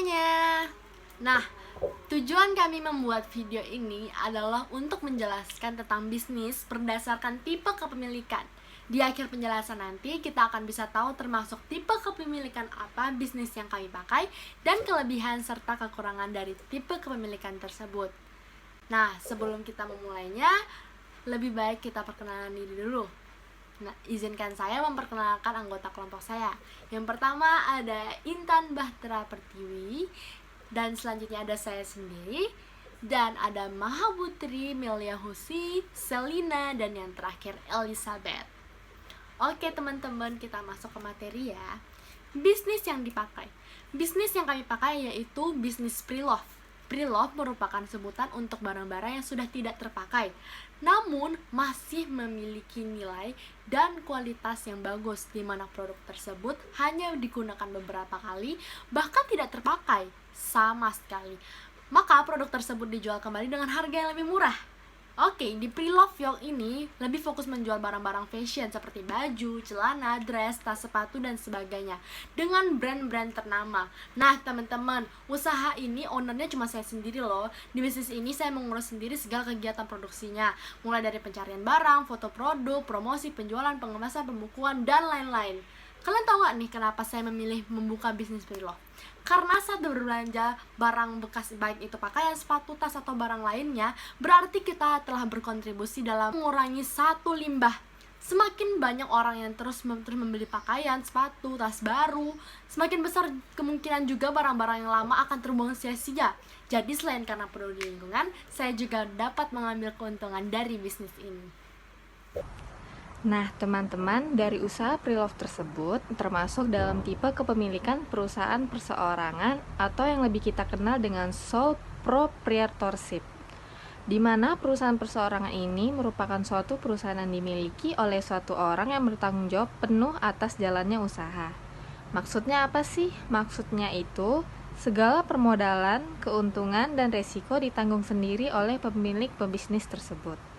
semuanya. Nah, tujuan kami membuat video ini adalah untuk menjelaskan tentang bisnis berdasarkan tipe kepemilikan. Di akhir penjelasan nanti kita akan bisa tahu termasuk tipe kepemilikan apa bisnis yang kami pakai dan kelebihan serta kekurangan dari tipe kepemilikan tersebut. Nah, sebelum kita memulainya, lebih baik kita perkenalan diri dulu. Nah, izinkan saya memperkenalkan anggota kelompok saya. Yang pertama ada Intan Bahtera Pertiwi, dan selanjutnya ada saya sendiri, dan ada Mahabutri Melia Husi, Selina, dan yang terakhir Elizabeth. Oke teman-teman, kita masuk ke materi ya. Bisnis yang dipakai. Bisnis yang kami pakai yaitu bisnis pre-love. Pre-love merupakan sebutan untuk barang-barang yang sudah tidak terpakai, namun masih memiliki nilai dan kualitas yang bagus, di mana produk tersebut hanya digunakan beberapa kali, bahkan tidak terpakai sama sekali. Maka produk tersebut dijual kembali dengan harga yang lebih murah. Oke, di pre-love Yok ini lebih fokus menjual barang-barang fashion seperti baju, celana, dress, tas sepatu, dan sebagainya dengan brand-brand ternama. Nah teman-teman, usaha ini ownernya cuma saya sendiri loh. Di bisnis ini saya mengurus sendiri segala kegiatan produksinya, mulai dari pencarian barang, foto produk, promosi, penjualan, pengemasan, pembukuan, dan lain-lain. Kalian tahu gak nih kenapa saya memilih membuka bisnis pre-love? Karena saat berbelanja barang bekas, baik itu pakaian, sepatu, tas, atau barang lainnya, berarti kita telah berkontribusi dalam mengurangi satu limbah. Semakin banyak orang yang terus membeli pakaian, sepatu, tas baru, semakin besar kemungkinan juga barang-barang yang lama akan terbuang sia-sia. Jadi selain karena peduli lingkungan, saya juga dapat mengambil keuntungan dari bisnis ini. Nah, teman-teman, dari usaha pre-love tersebut termasuk dalam tipe kepemilikan perusahaan perseorangan atau yang lebih kita kenal dengan sole proprietorship, di mana perusahaan perseorangan ini merupakan suatu perusahaan yang dimiliki oleh suatu orang yang bertanggung jawab penuh atas jalannya usaha. Maksudnya apa sih? Maksudnya itu segala permodalan, keuntungan, dan resiko ditanggung sendiri oleh pemilik pebisnis tersebut.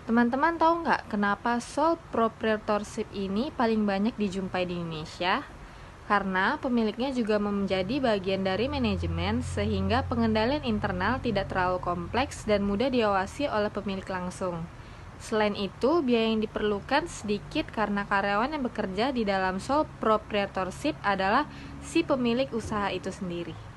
Teman-teman tahu nggak kenapa sole proprietorship ini paling banyak dijumpai di Indonesia? Karena pemiliknya juga menjadi bagian dari manajemen sehingga pengendalian internal tidak terlalu kompleks dan mudah diawasi oleh pemilik langsung. Selain itu, biaya yang diperlukan sedikit karena karyawan yang bekerja di dalam sole proprietorship adalah si pemilik usaha itu sendiri.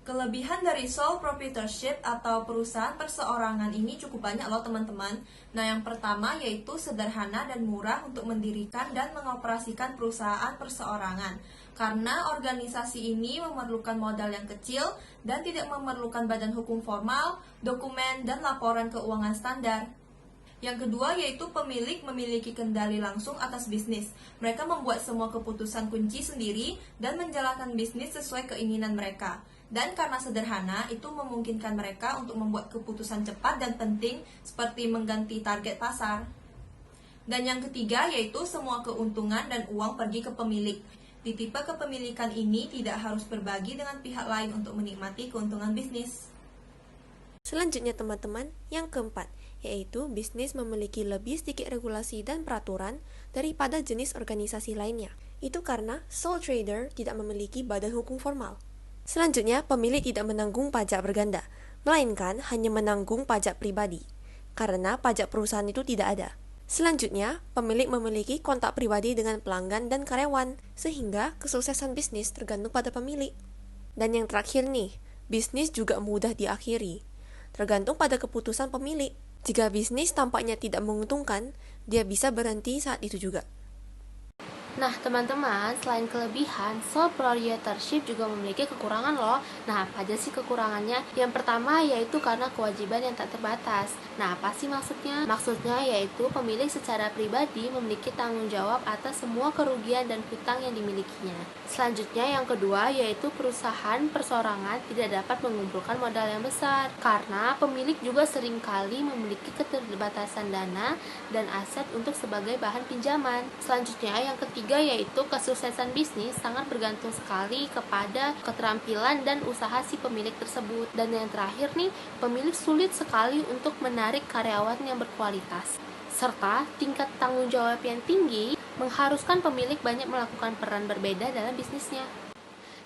Kelebihan dari sole proprietorship atau perusahaan perseorangan ini cukup banyak loh teman-teman. Nah, yang pertama yaitu sederhana dan murah untuk mendirikan dan mengoperasikan perusahaan perseorangan. Karena organisasi ini memerlukan modal yang kecil dan tidak memerlukan badan hukum formal, dokumen, dan laporan keuangan standar. Yang kedua yaitu pemilik memiliki kendali langsung atas bisnis. Mereka membuat semua keputusan kunci sendiri dan menjalankan bisnis sesuai keinginan mereka. Dan karena sederhana, itu memungkinkan mereka untuk membuat keputusan cepat dan penting seperti mengganti target pasar. Dan yang ketiga yaitu semua keuntungan dan uang pergi ke pemilik. Di tipe kepemilikan ini tidak harus berbagi dengan pihak lain untuk menikmati keuntungan bisnis. Selanjutnya teman-teman, yang keempat, yaitu bisnis memiliki lebih sedikit regulasi dan peraturan daripada jenis organisasi lainnya. Itu karena sole trader tidak memiliki badan hukum formal. Selanjutnya, pemilik tidak menanggung pajak berganda, melainkan hanya menanggung pajak pribadi, karena pajak perusahaan itu tidak ada. Selanjutnya, pemilik memiliki kontak pribadi dengan pelanggan dan karyawan, sehingga kesuksesan bisnis tergantung pada pemilik. Dan yang terakhir nih, bisnis juga mudah diakhiri, tergantung pada keputusan pemilik. Jika bisnis tampaknya tidak menguntungkan, dia bisa berhenti saat itu juga. Nah teman-teman, selain kelebihan, sole proprietorship juga memiliki kekurangan loh. Nah apa aja sih kekurangannya? Yang pertama yaitu karena kewajiban yang tak terbatas. Nah apa sih maksudnya? Maksudnya yaitu pemilik secara pribadi memiliki tanggung jawab atas semua kerugian dan hutang yang dimilikinya. Selanjutnya yang kedua yaitu perusahaan perseorangan tidak dapat mengumpulkan modal yang besar, karena pemilik juga seringkali memiliki keterbatasan dana dan aset untuk sebagai bahan pinjaman. Selanjutnya yang ketiga yaitu kesuksesan bisnis sangat bergantung sekali kepada keterampilan dan usaha si pemilik tersebut. Dan yang terakhir nih, pemilik sulit sekali untuk menarik karyawan yang berkualitas. Serta tingkat tanggung jawab yang tinggi mengharuskan pemilik banyak melakukan peran berbeda dalam bisnisnya.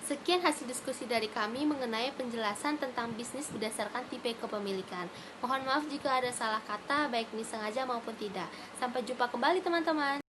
Sekian hasil diskusi dari kami mengenai penjelasan tentang bisnis berdasarkan tipe kepemilikan. Mohon maaf jika ada salah kata, baik disengaja maupun tidak. Sampai jumpa kembali teman-teman.